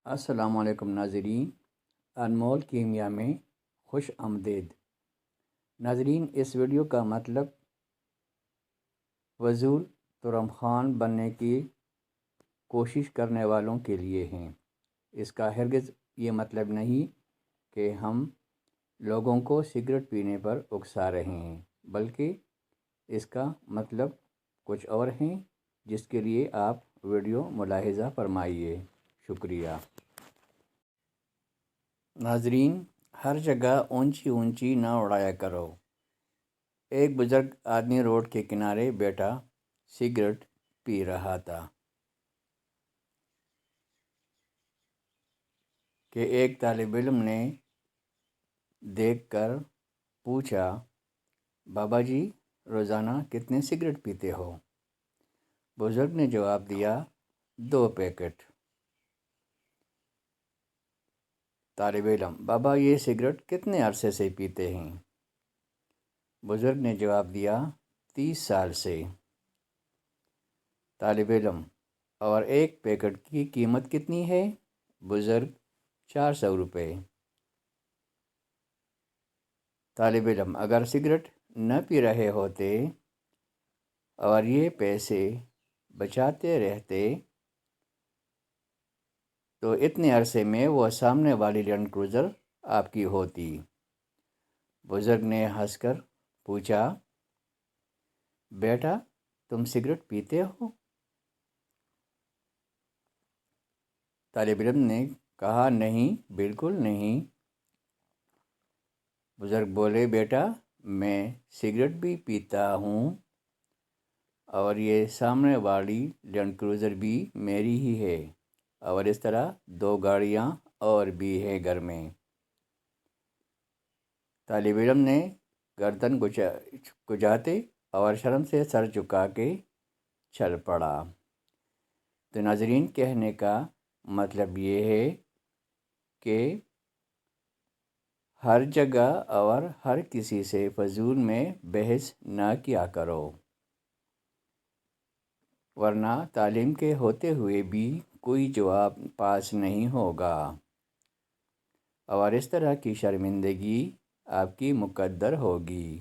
السلام علیکم ناظرین، انمول کیمیا میں خوش آمدید۔ ناظرین، اس ویڈیو کا مطلب فضول ترم خان بننے کی کوشش کرنے والوں کے لیے ہیں۔ اس کا ہرگز یہ مطلب نہیں کہ ہم لوگوں کو سگریٹ پینے پر اکسا رہے ہیں، بلکہ اس کا مطلب کچھ اور ہیں، جس کے لیے آپ ویڈیو ملاحظہ فرمائیے۔ شکریہ۔ ناظرین، ہر جگہ اونچی اونچی نہ اڑایا کرو۔ ایک بزرگ آدمی روڈ کے کنارے بیٹھا سگریٹ پی رہا تھا کہ ایک طالب علم نے دیکھ کر پوچھا، بابا جی روزانہ کتنے سگریٹ پیتے ہو؟ بزرگ نے جواب دیا، 2 پیکٹ۔ طالب علم، بابا یہ سگریٹ کتنے عرصے سے پیتے ہیں؟ بزرگ نے جواب دیا، 30 سال سے۔ طالب علم، اور ایک پیکٹ کی قیمت کتنی ہے؟ بزرگ، 400 روپے۔ طالب علم، اگر سگریٹ نہ پی رہے ہوتے اور یہ پیسے بچاتے رہتے تو اتنے عرصے میں وہ سامنے والی لینڈ کروزر آپ کی ہوتی۔ بزرگ نے ہنس کر پوچھا، بیٹا تم سگریٹ پیتے ہو؟ طالب علم نے کہا، نہیں، بالکل نہیں۔ بزرگ بولے، بیٹا میں سگریٹ بھی پیتا ہوں اور یہ سامنے والی لینڈ کروزر بھی میری ہی ہے، اور اس طرح 2 گاڑیاں اور بھی ہے گھر میں۔ طالب علم نے گردن کھجاتے اور شرم سے سر جھکا کے چل پڑا۔ تو ناظرین، کہنے کا مطلب یہ ہے کہ ہر جگہ اور ہر کسی سے فضول میں بحث نہ کیا کرو، ورنہ تعلیم کے ہوتے ہوئے بھی کوئی جواب پاس نہیں ہوگا، اور اس طرح کی شرمندگی آپ کی مقدر ہوگی۔